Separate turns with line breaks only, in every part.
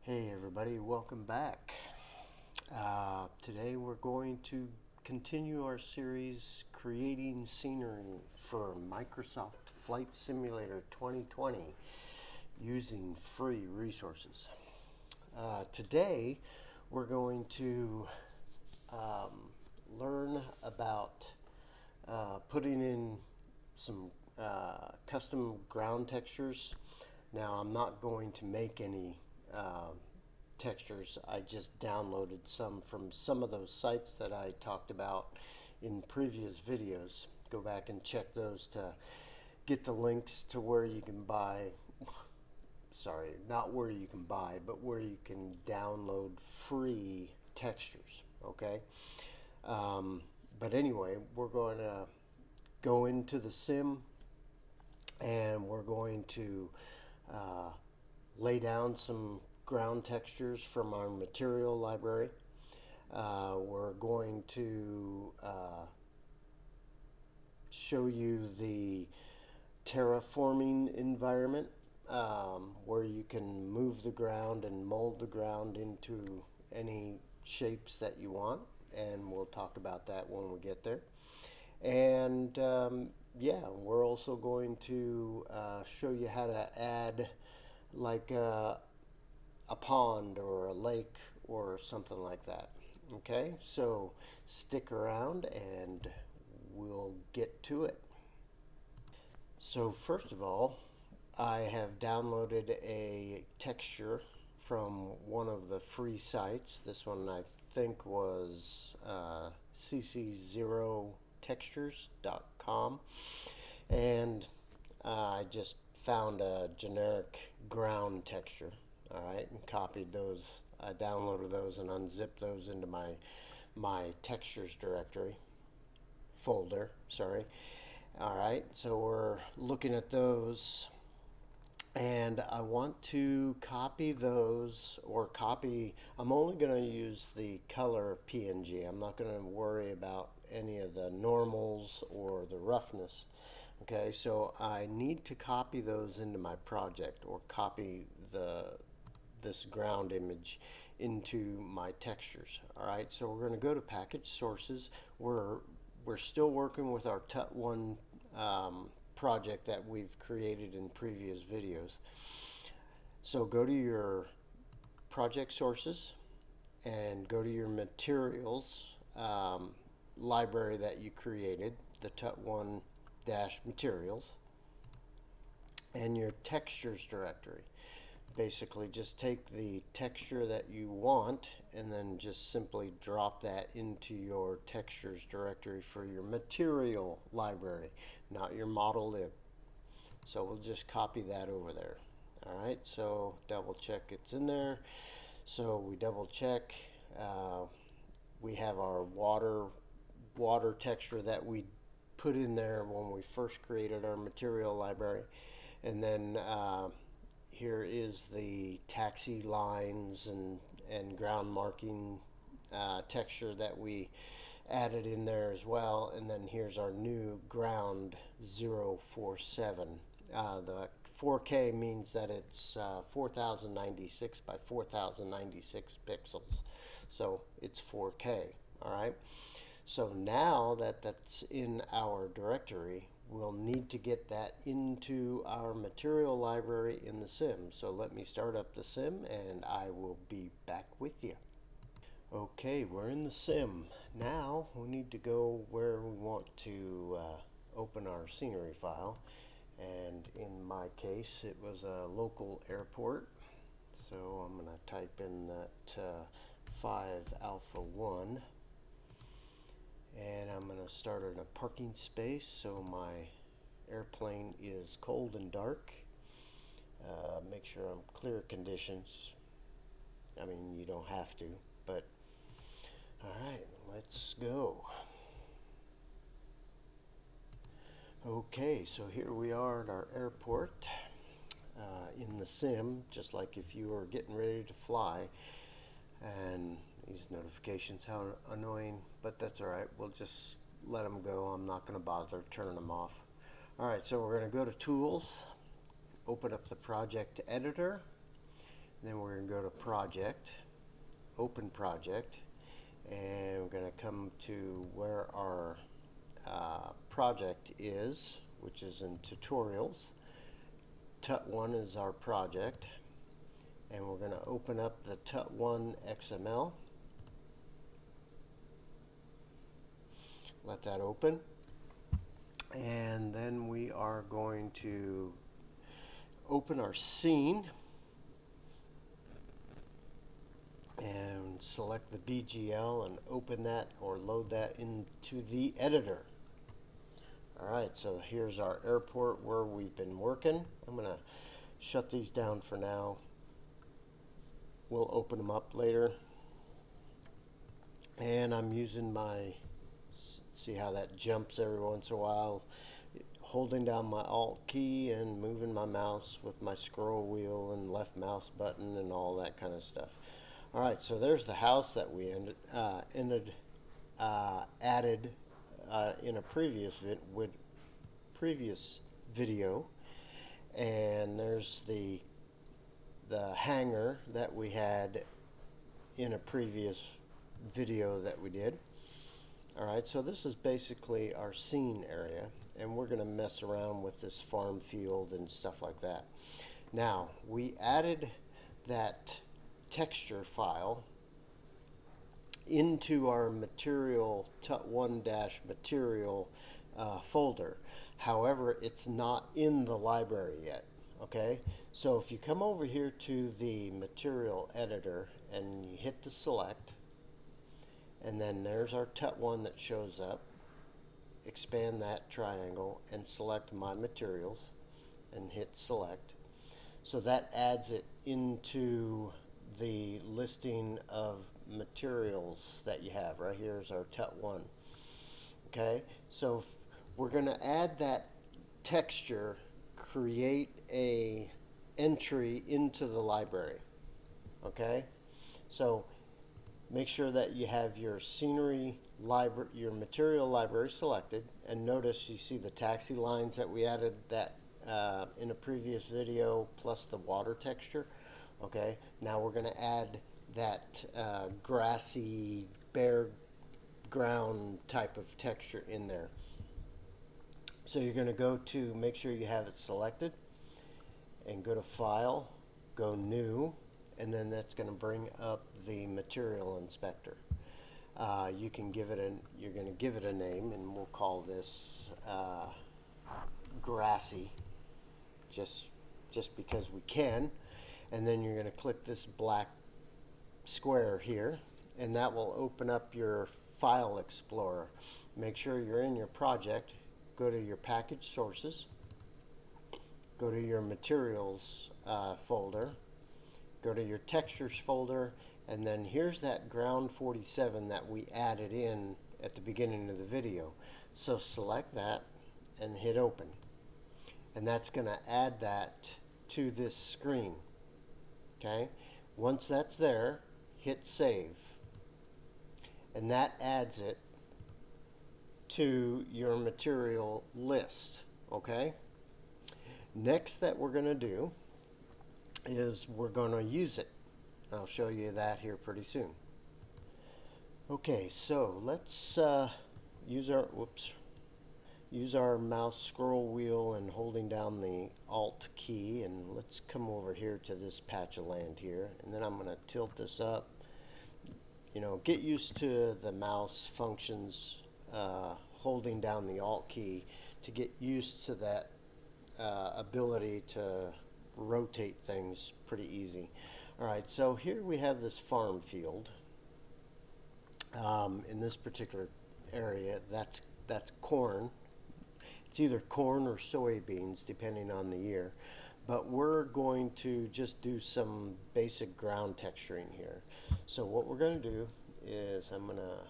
Hey everybody, welcome back. Today we're going to continue our series creating scenery for Microsoft Flight Simulator 2020 using free resources. Today we're going to learn about putting in some custom ground textures. Now I'm not going to make any textures. I just downloaded some from some of those sites that I talked about in previous videos. Go back and check those to get the links to where you can buy, sorry, not where you can buy, but where you can download free textures, okay? But anyway, we're going to go into the sim and we're going to lay down some ground textures from our material library. We're going to show you the terraforming environment where you can move the ground and mold the ground into any shapes that you want, and we'll talk about that when we get there. And yeah, we're also going to show you how to add like a pond or a lake or something like that. Okay, so stick around and we'll get to it. So first of all, I have downloaded a texture from one of the free sites. This one I think was cc0textures.com, and I just found a generic ground texture. All right, and copied those. I downloaded those and unzipped those into my textures directory folder. Sorry. All right, so we're looking at those, and I want to copy those, or copy. I'm only going to use the color PNG. I'm not going to worry about any of the normals or the roughness. Okay, so I need to copy those into my project, or copy this ground image into my textures. All right, so we're going to go to package sources. We're still working with our TUT1 project that we've created in previous videos. So go to your project sources and go to your materials library that you created, the TUT1 materials, and your textures directory. Basically just take the texture that you want and then just simply drop that into your textures directory for your material library, not your model lib. So we'll just copy that over there. All right, so double check it's in there. So we double check. We have our water texture that we put in there when we first created our material library, and then here is the taxi lines and ground marking texture that we added in there as well. And then here's our new ground 047. The 4K means that it's 4096 by 4096 pixels. So it's 4K, all right? So now that that's in our directory, we'll need to get that into our material library in the sim. So let me start up the sim and I will be back with you. Okay, we're in the sim. Now we need to go where we want to open our scenery file. And in my case, it was a local airport. So I'm going to type in that 5 alpha 1. And I'm going to start in a parking space so my airplane is cold and dark. Make sure I'm clear conditions. I mean, you don't have to, but all right, let's go. Okay, so here we are at our airport in the sim, just like if you were getting ready to fly. And these notifications, how annoying, but that's all right. We'll just let them go. I'm not going to bother turning them off. All right, so we're going to go to Tools, open up the project editor, Then we're going to go to Project, Open Project, and we're going to come to where our project is, which is in Tutorials. Tut1 is our project, and we're going to open up the Tut1 XML. Let that open, and then we are going to open our scene and select the BGL and open that or load that into the editor. Alright, so here's our airport where we've been working. I'm going to shut these down for now. We'll open them up later. And I'm using my, see how that jumps every once in a while, holding down my Alt key and moving my mouse with my scroll wheel and left mouse button and all that kind of stuff. Alright, so there's the house that we added in a previous video, and there's the hangar that we had in a previous video that we did. Alright, so this is basically our scene area, and we're going to mess around with this farm field and stuff like that. Now, we added that texture file into our material tut1-material folder. However, it's not in the library yet. Okay, so if you come over here to the material editor and you hit the select, and then there's our tut1 that shows up, expand that triangle and select my materials and hit select. So that adds it into the listing of materials that you have. Right here is our tut1. Okay, so we're going to add that texture, create a entry into the library. Okay, so make sure that you have your scenery library, your material library selected, and notice you see the taxi lines that we added that in a previous video, plus the water texture. Okay, now we're going to add that grassy, bare ground type of texture in there. So you're going to go to, make sure you have it selected, and go to File, go New, and then that's going to bring up the material inspector. You can give it you're going to give it a name, and we'll call this grassy, just because we can. And then you're going to click this black square here, and that will open up your file explorer. Make sure you're in your project. Go to your package sources, go to your materials folder, go to your textures folder, and then here's that ground 47 that we added in at the beginning of the video. So select that and hit open, and that's going to add that to this screen. Okay, once that's there, hit save, and that adds it to your material list. Okay, next that we're going to do is we're going to use it. I'll show you that here pretty soon. Okay, so let's use our mouse scroll wheel and holding down the Alt key, and let's come over here to this patch of land here, and then I'm going to tilt this up. You know, get used to the mouse functions, holding down the Alt key to get used to that ability to rotate things pretty easy. Alright, so here we have this farm field. In this particular area, that's corn. It's either corn or soybeans, depending on the year. But we're going to just do some basic ground texturing here. So what we're going to do is I'll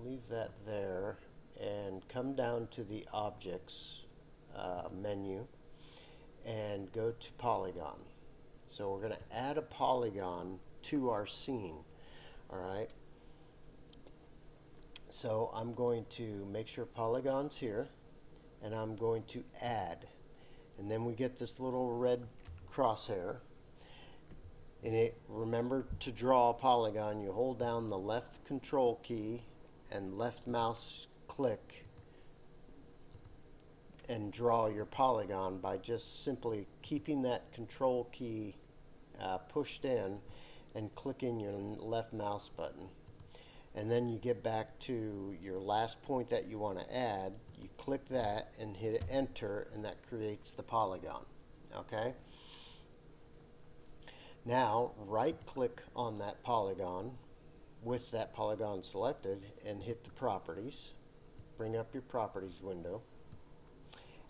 leave that there and come down to the Objects menu and go to Polygon. So we're going to add a polygon to our scene. Alright. So I'm going to make sure Polygon's here, and I'm going to add, and then we get this little red crosshair. And remember, to draw a polygon, you hold down the left control key and left mouse click and draw your polygon by just simply keeping that control key pushed in and clicking your left mouse button. And then you get back to your last point that you want to add, you click that and hit enter, and that creates the polygon. Okay? Now right click on that polygon with that polygon selected and hit the properties. Bring up your properties window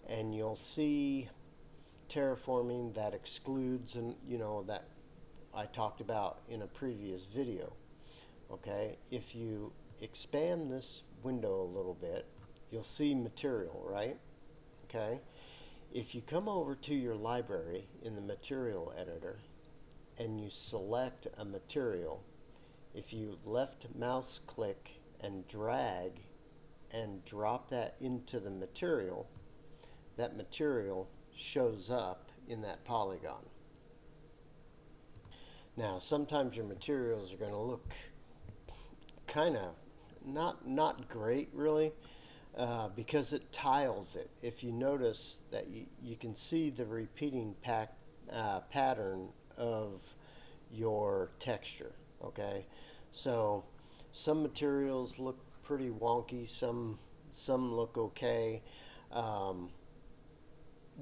and you'll see terraforming that excludes, and that I talked about in a previous video. Okay, if you expand this window a little bit, you'll see material, right? Okay, if you come over to your library in the material editor and you select a material, if you left mouse click and drag and drop that into the material, that material shows up in that polygon. Now sometimes your materials are going to look kind of not great really, because it tiles it. If you notice that you can see the repeating pattern of your texture. Okay, so some materials look pretty wonky, some look okay.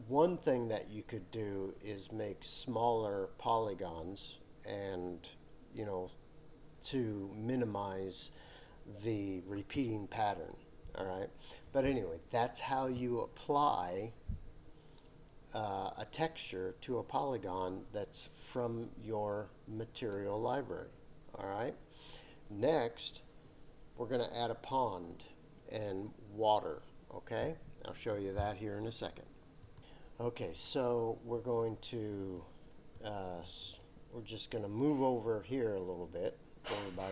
One thing that you could do is make smaller polygons, and to minimize the repeating pattern. All right, but anyway, that's how you apply a texture to a polygon that's from your material library. All right, next we're going to add a pond and water. Okay, I'll show you that here in a second. Okay, so we're just going to move over here a little bit, over by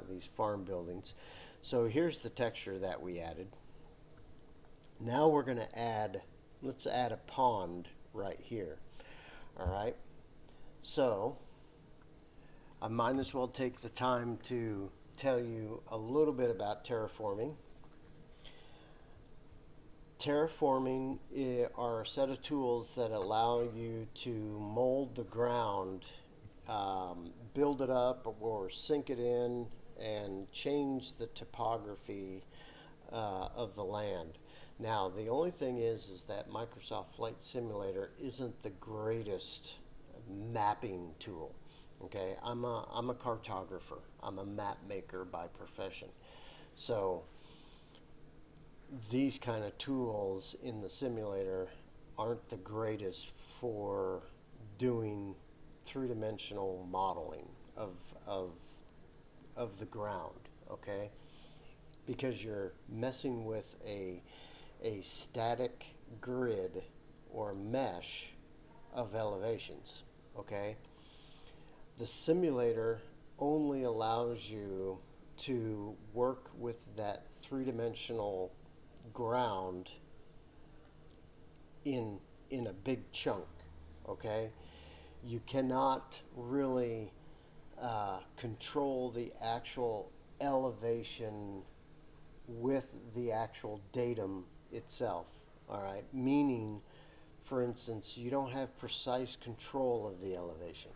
these farm buildings. So here's the texture that we added. Now we're going to let's add a pond right here. All right, so I might as well take the time to tell you a little bit about terraforming. Terraforming are a set of tools that allow you to mold the ground, build it up or sink it in, and change the topography of the land. Now, the only thing is that Microsoft Flight Simulator isn't the greatest mapping tool. Okay, I'm a cartographer. I'm a map maker by profession. So these kind of tools in the simulator aren't the greatest for doing three-dimensional modeling of the ground, okay? Because you're messing with a static grid or mesh of elevations, okay? The simulator only allows you to work with that three-dimensional ground in a big chunk. Okay, you cannot really control the actual elevation with the actual datum itself. All right, meaning, for instance, you don't have precise control of the elevation.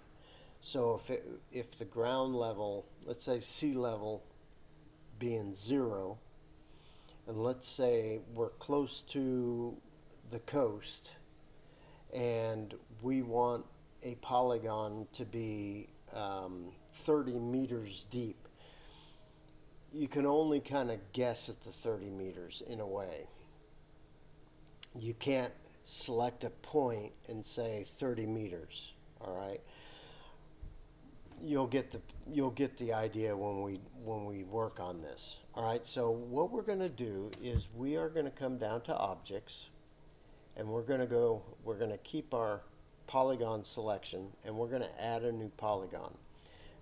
So if the ground level, let's say sea level being 0, and let's say we're close to the coast and we want a polygon to be 30 meters deep, you can only kind of guess at the 30 meters in a way. You can't select a point and say 30 meters, all right? You'll get the idea when we work on this. All right, so what we're going to do is we are going to come down to objects, and we're going to keep our polygon selection, and we're going to add a new polygon.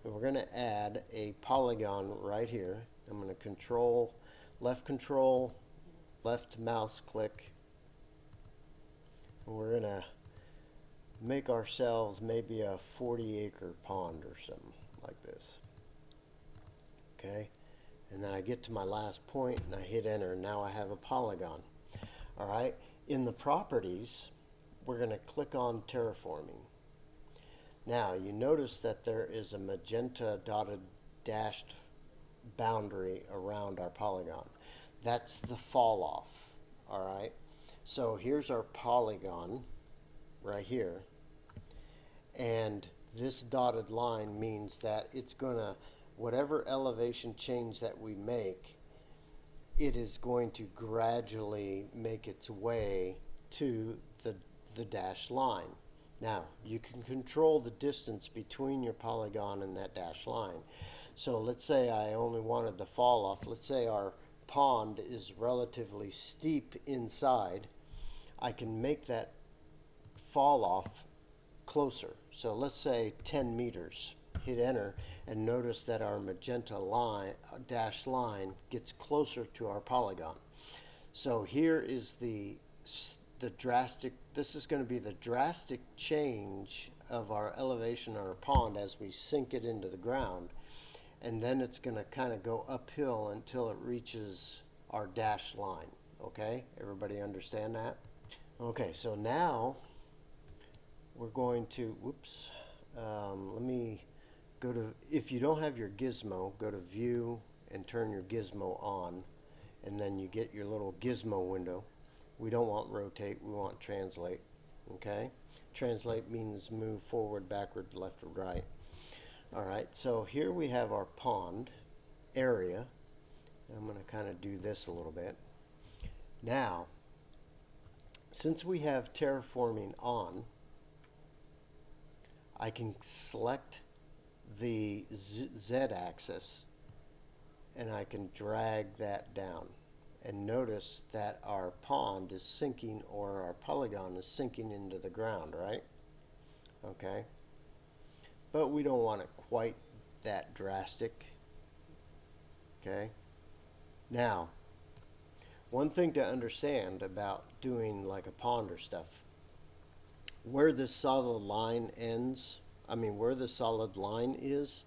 And we're going to add a polygon right here. I'm going to control left mouse click, and we're going to make ourselves maybe a 40-acre pond or something like this. Okay, and then I get to my last point and I hit enter. Now I have a polygon. All right, in the properties, we're going to click on terraforming. Now you notice that there is a magenta dotted dashed boundary around our polygon. That's the fall off. All right, so here's our polygon right here, and this dotted line means that it's gonna, whatever elevation change that we make, it is going to gradually make its way to the dashed line. Now, you can control the distance between your polygon and that dashed line. So let's say I only wanted the fall off. Let's say our pond is relatively steep inside. I can make that fall off closer. So let's say 10 meters. Hit enter and notice that our magenta line, dashed line, gets closer to our polygon. So here is the drastic, this is going to be the drastic change of our elevation on our pond as we sink it into the ground. And then it's going to kind of go uphill until it reaches our dashed line. Okay, everybody understand that? Okay, so now we're going to, whoops, let me go to, if you don't have your gizmo, go to view and turn your gizmo on, and then you get your little gizmo window. We don't want rotate, we want translate. Okay, translate means move forward, backward, left, or right. All right, so here we have our pond area. I'm going to kind of do this a little bit. Now, since we have terraforming on, I can select the Z-axis and I can drag that down. And notice that our pond is sinking, or our polygon is sinking into the ground, right? Okay. But we don't want it quite that drastic. Okay. Now, one thing to understand about doing like a pond or stuff, where this solid line ends, where the solid line is,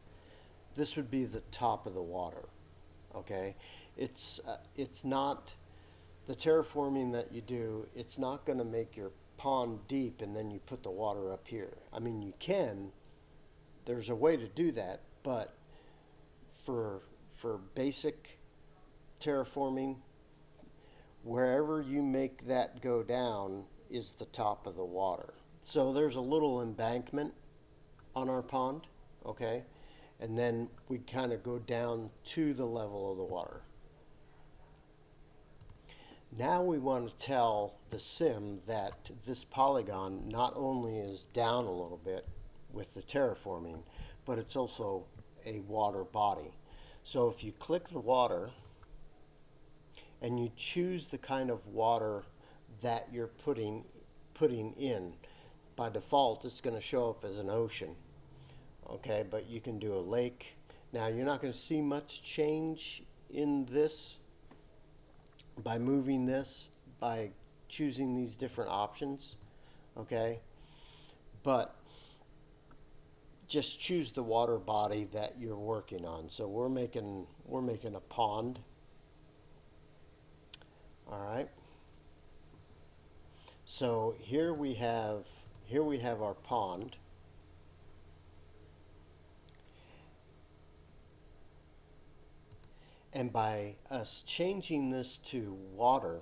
this would be the top of the water. Okay, it's not, the terraforming that you do, it's not going to make your pond deep and then you put the water up here. You can, there's a way to do that, but for basic terraforming, wherever you make that go down is the top of the water. So there's a little embankment on our pond, okay? And then we kind of go down to the level of the water. Now we want to tell the sim that this polygon not only is down a little bit with the terraforming, but it's also a water body. So if you click the water and you choose the kind of water that you're putting in, by default it's going to show up as an ocean. Okay, but you can do a lake. Now you're not going to see much change in this by moving this, by choosing these different options. Okay, but just choose the water body that you're working on. So we're making a pond. All right. So here we have our pond. And by us changing this to water,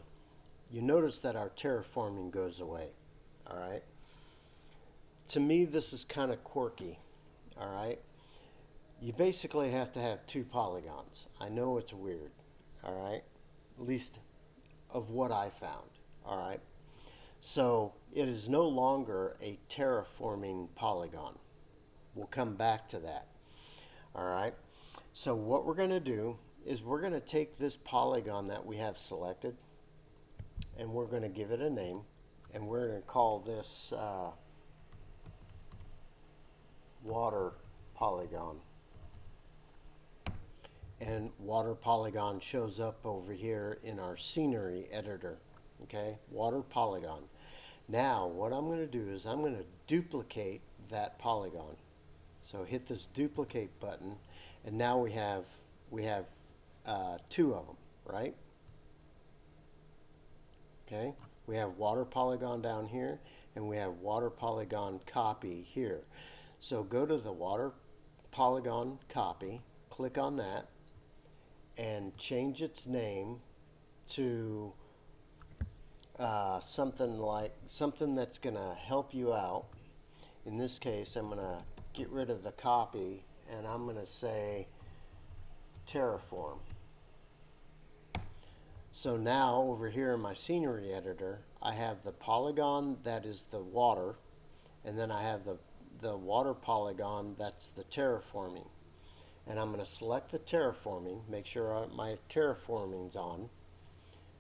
you notice that our terraforming goes away. All right. To me, this is kind of quirky. All right. You basically have to have two polygons. I know it's weird. All right. At least of what I found. All right. So it is no longer a terraforming polygon. We'll come back to that. All right. So what we're going to do is we're going to take this polygon that we have selected and we're going to give it a name, and we're going to call this water polygon. And water polygon shows up over here in our scenery editor. Okay, water polygon. Now what I'm going to do is I'm going to duplicate that polygon. So hit this duplicate button, and now we have two of them, right? Okay, we have water polygon down here, and we have water polygon copy here. So go to the water polygon copy, click on that, and change its name to something that's going to help you out. In this case, I'm going to get rid of the copy, and I'm going to say Terraform. So now over here in my scenery editor, I have the polygon that is the water, and then I have the water polygon that's the terraforming. And I'm going to select the terraforming, make sure my terraforming's on,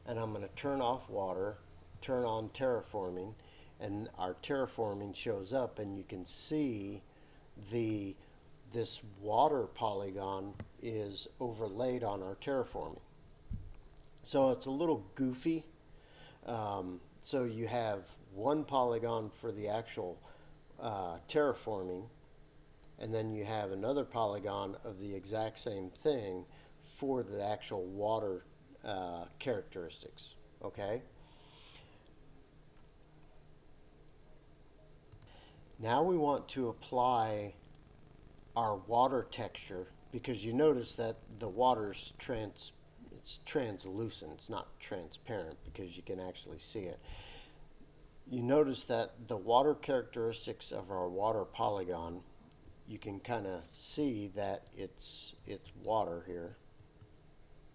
and I'm going to turn off water, turn on terraforming, and our terraforming shows up, and you can see this water polygon is overlaid on our terraforming. So it's a little goofy. So you have one polygon for the actual terraforming, and then you have another polygon of the exact same thing for the actual water characteristics. Okay. Now we want to apply our water texture, because you notice that the water's it's translucent. It's not transparent because you can actually see it. You notice that the water characteristics of our water polygon, you can kind of see that it's water here.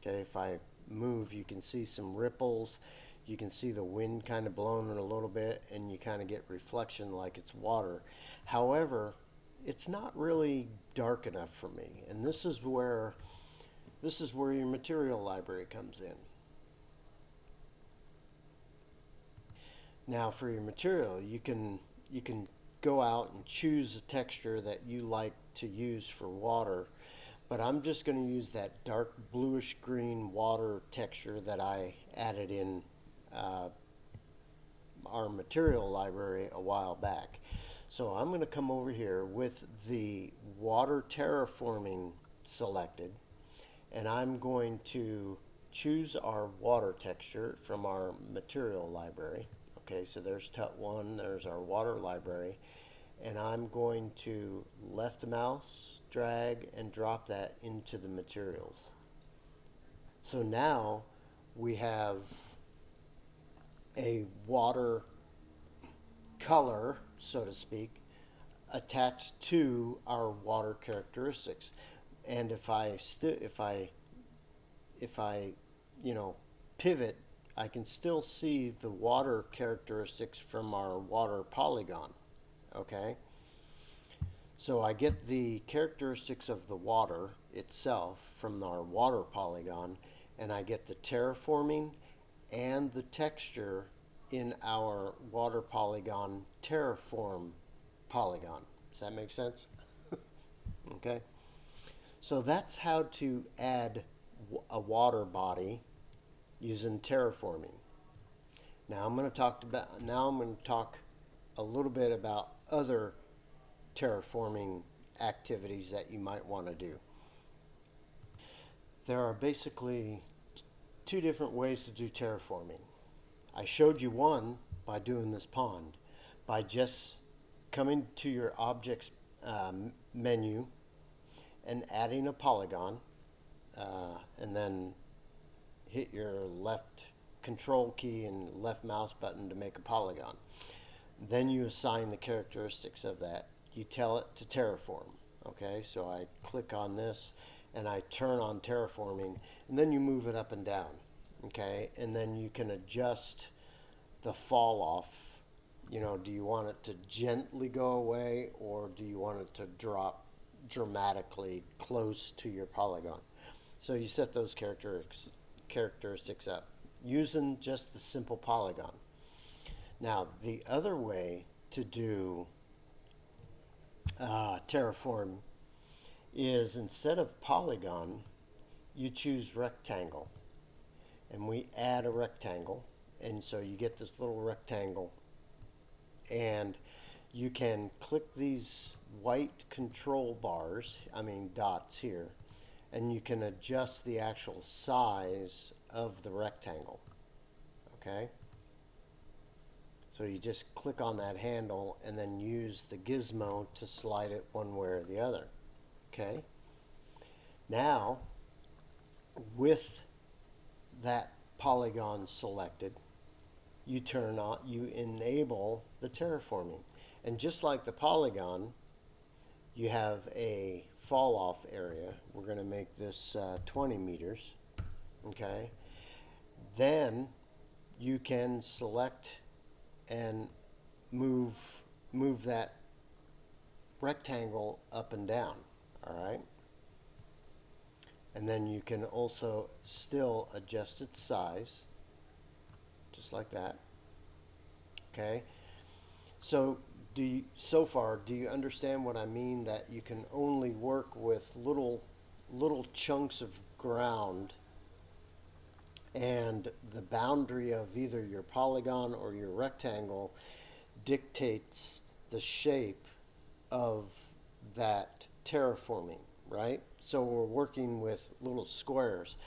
Okay, if I move, you can see some ripples. You can see the wind kind of blowing it a little bit, and you kind of get reflection like it's water. However, it's not really dark enough for me, and this is where your material library comes in. Now for your material, you can go out and choose a texture that you like to use for water, but I'm just going to use that dark bluish green water texture that I added in our material library a while back. So I'm going to come over here with the water terraforming selected, and I'm going to choose our water texture from our material library. Okay, so there's TUT1, there's our water library, and I'm going to left mouse, drag, and drop that into the materials. So now we have a water color, so to speak, attached to our water characteristics. And if I pivot, I can still see the water characteristics from our water polygon. Okay, so I get the characteristics of the water itself from our water polygon, and I get the terraforming and the texture in our water polygon terraform polygon. Does that make sense? Okay. So that's how to add a water body using terraforming. Now I'm going to talk a little bit about other terraforming activities that you might want to do. There are basically two different ways to do terraforming. I showed you one by doing this pond, by just coming to your objects menu and adding a polygon, and then hit your left control key and left mouse button to make a polygon. Then you assign the characteristics of that. You tell it to terraform. Okay, so I click on this and I turn on terraforming, and then you move it up and down. Okay, and then you can adjust the fall off. You know, do you want it to gently go away, or do you want it to drop dramatically close to your polygon? So you set those characteristics up using just the simple polygon. Now the other way to do terraform is, instead of polygon, you choose rectangle, and we add a rectangle, and so you get this little rectangle And you can click these white control bars, dots here, and you can adjust the actual size of the rectangle, okay? So you just click on that handle and then use the gizmo to slide it one way or the other, okay? Now, with that polygon selected, you enable the terraforming. And just like the polygon, you have a fall off area. We're going to make this 20 meters, okay? Then you can select and move that rectangle up and down, all right? And then you can also still adjust its size, just like that, okay? So so far, do you understand what I mean, that you can only work with little chunks of ground, and the boundary of either your polygon or your rectangle dictates the shape of that terraforming, right? So we're working with little squares.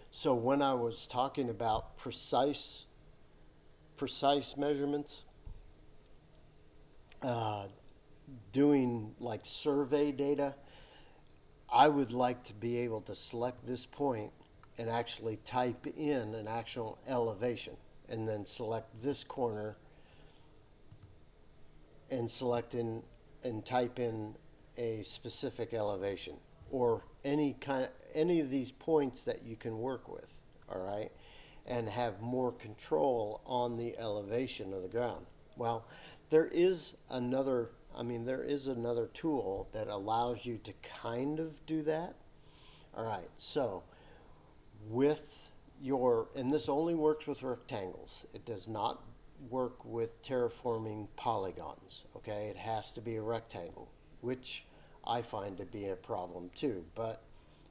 So when I was talking about precise measurements, doing like survey data, I would like to be able to select this point and actually type in an actual elevation, and then select this corner and type in a specific elevation, or any of these points that you can work with, all right, and have more control on the elevation of the ground. Well, there is another tool that allows you to kind of do that. All right, so and this only works with rectangles. It does not work with terraforming polygons, okay? It has to be a rectangle, which I find to be a problem too, but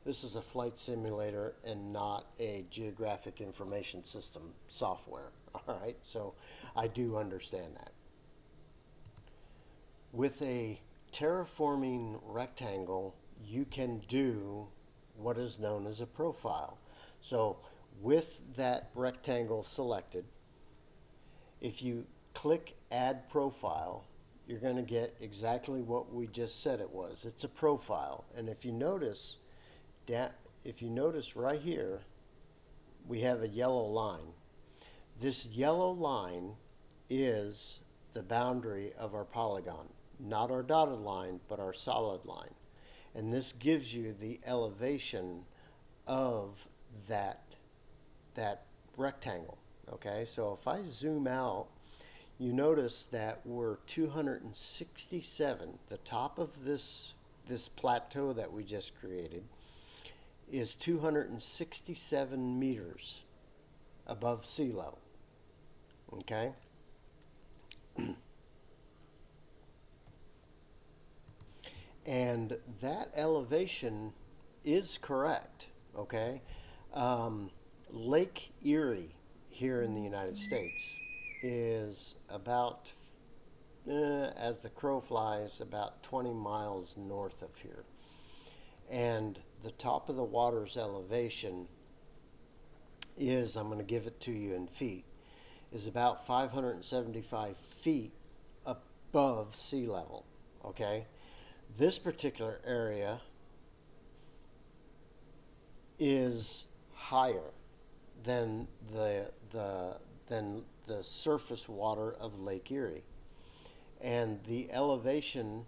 this is a flight simulator and not a geographic information system software, all right? So I do understand that. With a terraforming rectangle, you can do what is known as a profile. So with that rectangle selected, if you click Add Profile, you're going to get exactly what we just said it was. It's a profile. And if you notice right here, we have a yellow line. This yellow line is the boundary of our polygon. Not our dotted line, but our solid line. And this gives you the elevation of that rectangle, okay? So if I zoom out, you notice that we're 267. The top of this plateau that we just created is 267 meters above sea level, okay? And that elevation is correct, okay? Lake Erie here in the United States is about, as the crow flies, about 20 miles north of here. And the top of the water's elevation is, I'm going to give it to you in feet, is about 575 feet above sea level, okay? This particular area is higher than the surface water of Lake Erie. And the elevation,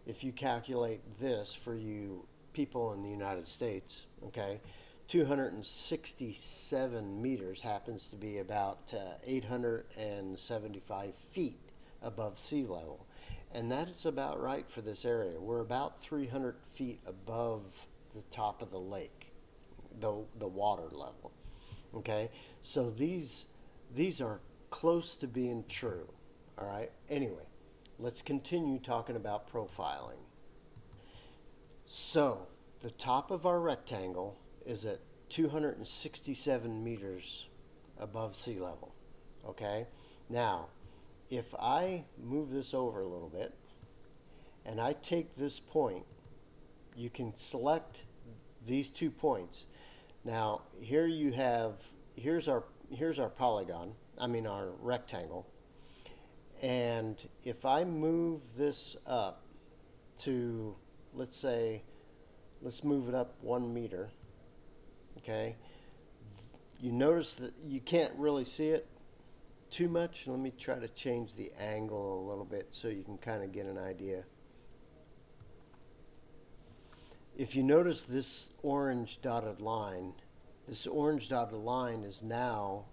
if you calculate this for you people in the United States, okay, 267 meters happens to be about 875 feet above sea level. And that is about right for this area. We're about 300 feet above the top of the lake, the water level. Okay, so these are close to being true. All right. Anyway, let's continue talking about profiling. So the top of our rectangle is at 267 meters above sea level. Okay, now if I move this over a little bit and I take this point, you can select these 2 points. Now here you have, here's our polygon, I mean our rectangle. And if I move this up to, let's say, let's move it up 1 meter, okay? You notice that you can't really see it too much. Let me try to change the angle a little bit so you can kind of get an idea. If you notice this orange dotted line, this orange dotted line is now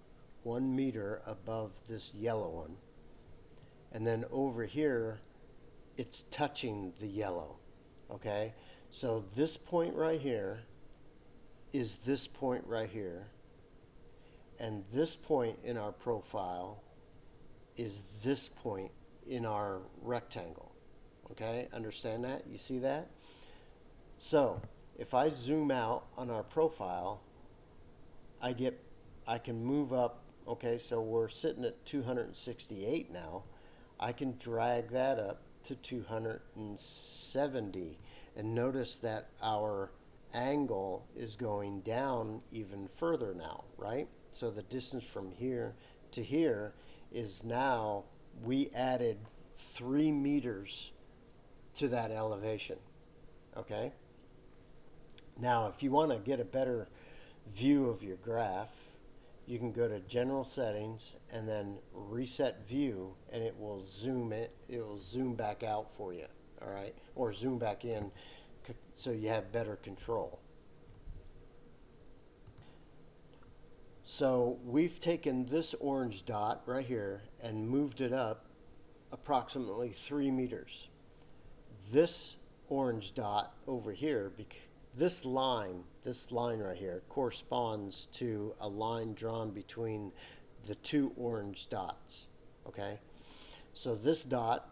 1 meter above this yellow one. And then over here, it's touching the yellow, okay? So this point right here is this point right here. And this point in our profile is this point in our rectangle, okay? Understand that? You see that? So if I zoom out on our profile, I can move up, okay, so we're sitting at 268 now. I can drag that up to 270, and notice that our angle is going down even further now, right? So the distance from here to here is now, we added 3 meters to that elevation, okay? Now, if you want to get a better view of your graph, you can go to General Settings and then Reset View, and it will zoom back out for you, all right? Or zoom back in so you have better control. So we've taken this orange dot right here and moved it up approximately 3 meters. This orange dot over here, this line right here corresponds to a line drawn between the 2 orange dots, okay? So this dot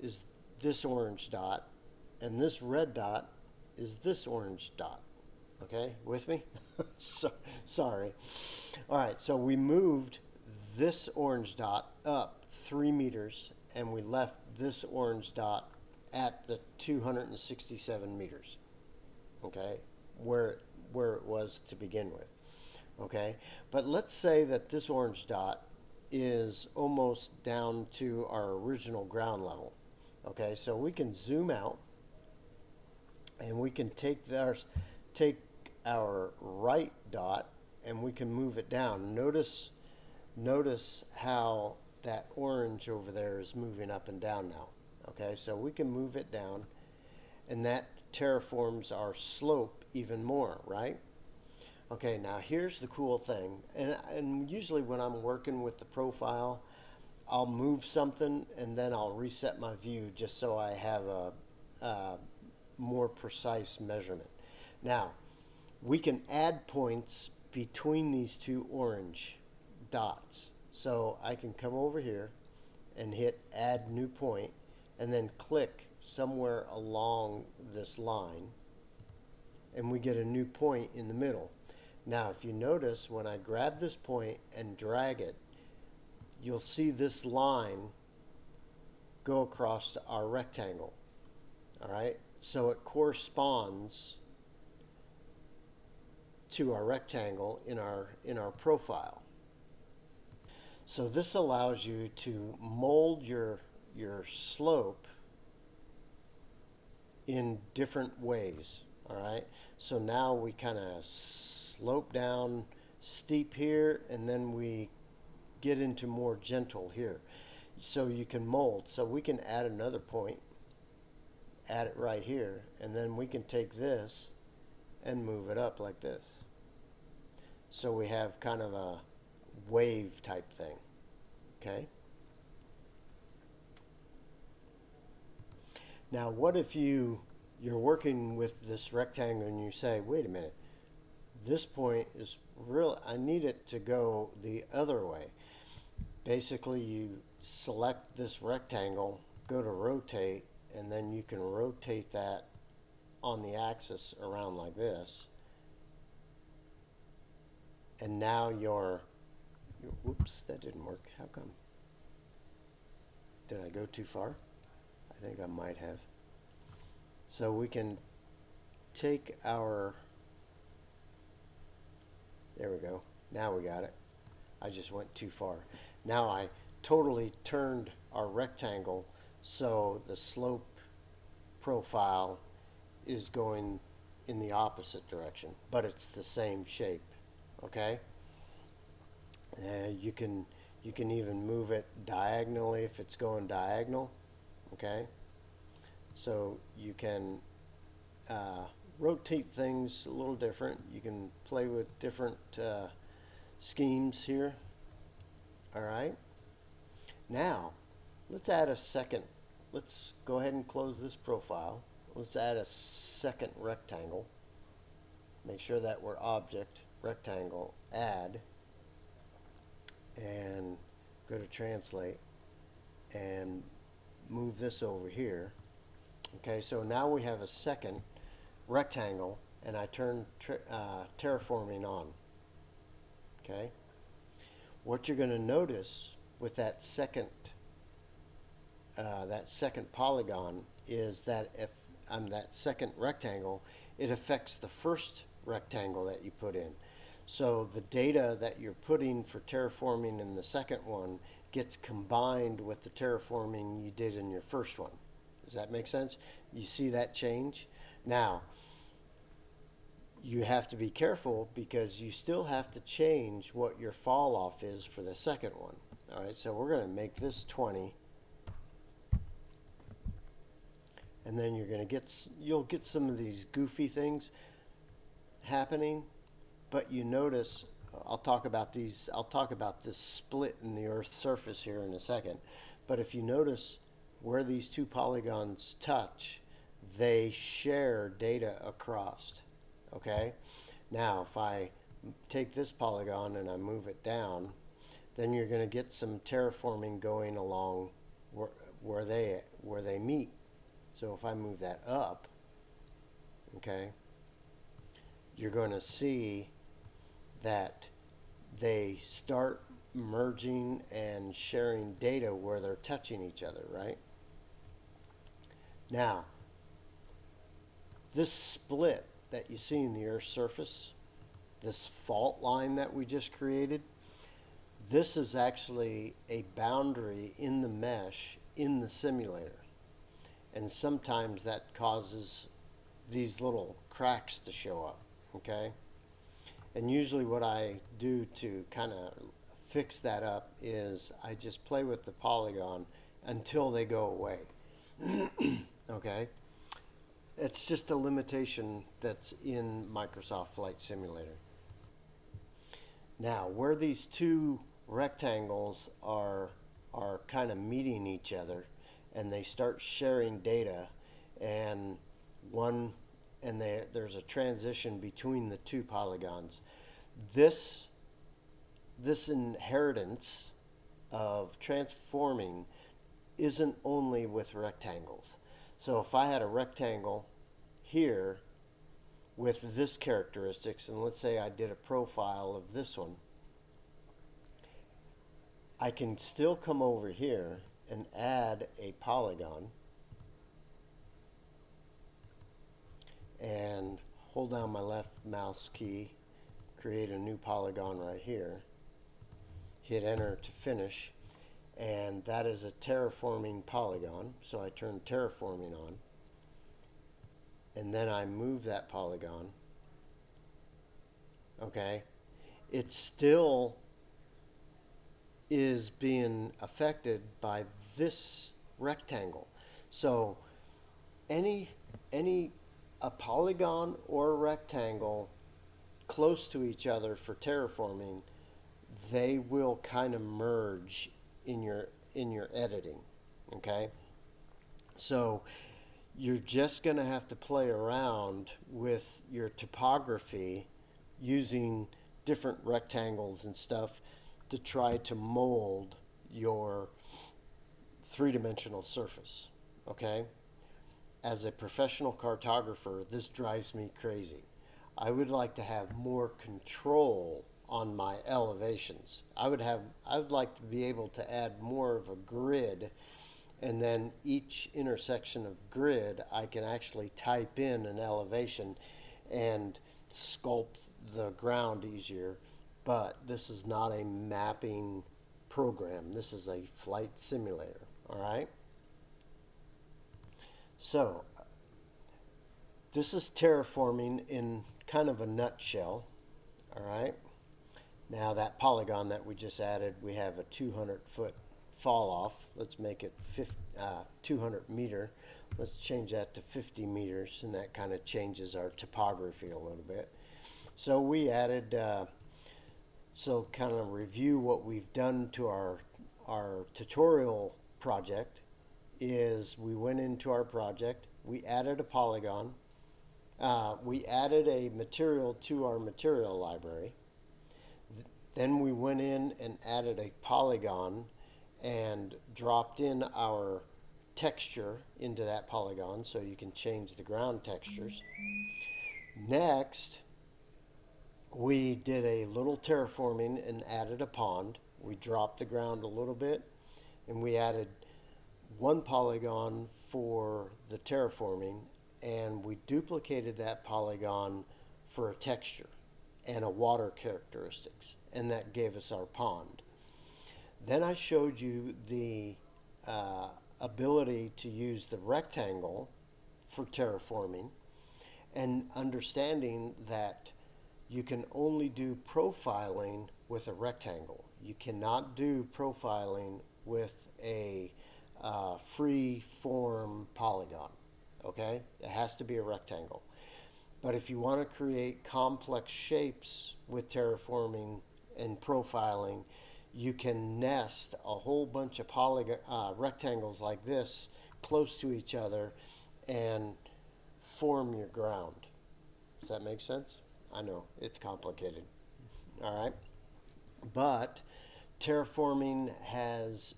is this orange dot, and this red dot is this orange dot, okay? With me? Sorry. All right, so we moved this orange dot up 3 meters, and we left this orange dot at the 267 meters. Okay, where it was to begin with. Okay, but let's say that this orange dot is almost down to our original ground level. Okay, so we can zoom out and we can take our right dot and we can move it down. Notice how that orange over there is moving up and down now. Okay, so we can move it down, and that terraforms our slope even more, right? Okay, now here's the cool thing, and usually when I'm working with the profile, I'll move something and then I'll reset my view just so I have a more precise measurement. Now, we can add points between these 2 orange dots. So I can come over here and hit Add New Point, and then click somewhere along this line, and we get a new point in the middle. Now, if you notice, when I grab this point and drag it, you'll see this line go across our rectangle. All right, so it corresponds to our rectangle in our profile. So this allows you to mold your slope in different ways. All right, so now we kind of slope down steep here, and then we get into more gentle here. So you can mold. So we can add another point, add it right here, and then we can take this and move it up like this. So we have kind of a wave type thing, okay? Now, what if you're working with this rectangle and you say, wait a minute, this point is real, I need it to go the other way. Basically, you select this rectangle, go to rotate, and then you can rotate that on the axis around like this. And now your Whoops, that didn't work. How come? Did I go too far? I think I might have. So we can take our, there we go. Now we got it. I just went too far. Now I totally turned our rectangle so the slope profile is going in the opposite direction, but it's the same shape, okay? And you can even move it diagonally if it's going diagonal, okay? So you can rotate things a little different. You can play with different schemes here. All right. Now, let's add a second. Let's go ahead and close this profile. Let's add a second rectangle. Make sure that we're object, rectangle, add, and go to translate and move this over here. Okay, so now we have a second rectangle, and I turn terraforming on. Okay, what you're going to notice with that second polygon is that if that second rectangle, it affects the first rectangle that you put in. So the data that you're putting for terraforming in the second one gets combined with the terraforming you did in your first one. Does that make sense? You see that change? Now, you have to be careful because you still have to change what your fall off is for the second one. All right, so we're going to make this 20. And then you'll get some of these goofy things happening, but you notice, I'll talk about this split in the Earth's surface here in a second. But if you notice where these two polygons touch, they share data across. Okay? Now, if I take this polygon and I move it down, then you're going to get some terraforming going along where they meet. So if I move that up, okay, you're going to see that they start merging and sharing data where they're touching each other, right? Now, this split that you see in the Earth's surface, this fault line that we just created, this is actually a boundary in the mesh in the simulator. And sometimes that causes these little cracks to show up, okay? And usually what I do to kind of fix that up is I just play with the polygon until they go away, okay? It's just a limitation that's in Microsoft Flight Simulator. Now, where these two rectangles are kind of meeting each other, and they start sharing data, and there's a transition between the two polygons. This inheritance of transforming isn't only with rectangles. So if I had a rectangle here with this characteristics, and let's say I did a profile of this one, I can still come over here and add a polygon and hold down my left mouse key, create a new polygon right here, hit enter to finish, and that is a terraforming polygon. So I turn terraforming on, and then I move that polygon. Okay, it still is being affected by this rectangle. So a polygon or a rectangle close to each other for terraforming, they will kind of merge in your editing. Okay, so you're just going to have to play around with your topography using different rectangles and stuff to try to mold your three-dimensional surface. Okay, as a professional cartographer, this drives me crazy. I would like to have more control on my elevations. I would like to be able to add more of a grid, and then each intersection of grid I can actually type in an elevation and sculpt the ground easier. But this is not a mapping program. This is a flight simulator. All right. So this is terraforming in kind of a nutshell. All right. Now that polygon that we just added, we have a 200-foot fall off. Let's make it 200 meter. Let's change that to 50 meters, and that kind of changes our topography a little bit. So we added, so kind of review what we've done to our tutorial project is we went into our project, we added a polygon, we added a material to our material library. Then we went in and added a polygon and dropped in our texture into that polygon so you can change the ground textures. Next, we did a little terraforming and added a pond. We dropped the ground a little bit, and we added one polygon for the terraforming, and we duplicated that polygon for a texture and a water characteristics, and that gave us our pond. Then I showed you the ability to use the rectangle for terraforming, and understanding that you can only do profiling with a rectangle. You cannot do profiling with a free form polygon. Okay, it has to be a rectangle. But if you want to create complex shapes with terraforming and profiling, you can nest a whole bunch of rectangles like this close to each other and form your ground. Does that make sense? I know it's complicated. All right, but terraforming has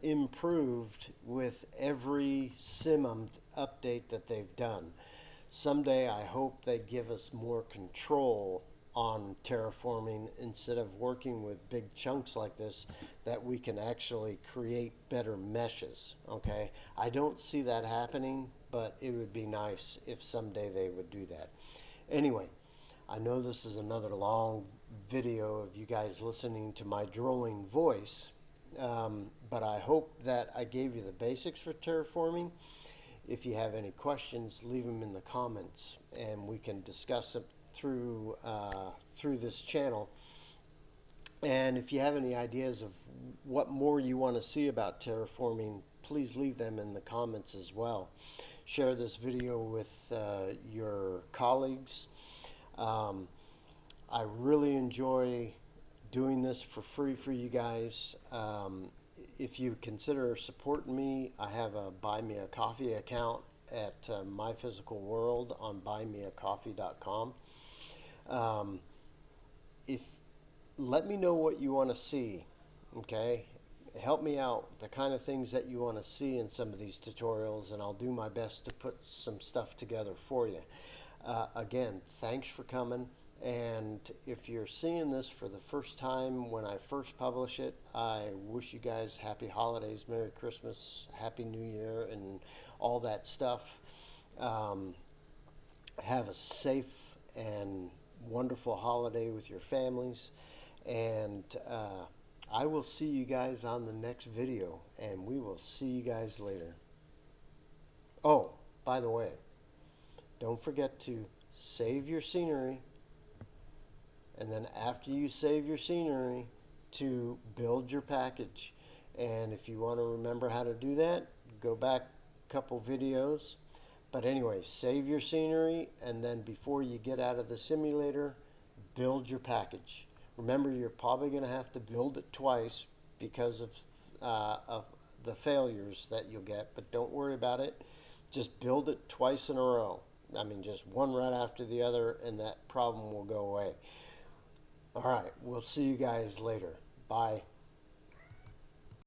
improved with every sim update that they've done. Someday I hope they give us more control on terraforming instead of working with big chunks like this, that we can actually create better meshes. Okay, I don't see that happening, but it would be nice if someday they would do that. Anyway, I know this is another long video of you guys listening to my drolling voice, but I hope that I gave you the basics for terraforming. If you have any questions, leave them in the comments, and we can discuss it through this channel. And if you have any ideas of what more you want to see about terraforming, please leave them in the comments as well. Share this video with your colleagues. I really enjoy doing this for free for you guys. If you consider supporting me, I have a Buy Me a Coffee account at My Physical World on buymeacoffee.com. Let me know what you want to see. Okay, help me out, the kind of things that you want to see in some of these tutorials, and I'll do my best to put some stuff together for you. Again, thanks for coming. And if you're seeing this for the first time when I first publish it, I wish you guys happy holidays, Merry Christmas, Happy New Year, and all that stuff. Have a safe and wonderful holiday with your families, and I will see you guys on the next video, and we will see you guys later. Oh, by the way, don't forget to save your scenery, and then after you save your scenery, to build your package. And if you want to remember how to do that, go back a couple videos. But anyway, save your scenery, and then before you get out of the simulator, build your package. Remember, you're probably going to have to build it twice because of the failures that you'll get, but don't worry about it. Just build it twice in a row. I mean, just one right after the other, and that problem will go away. All right, we'll see you guys later. Bye.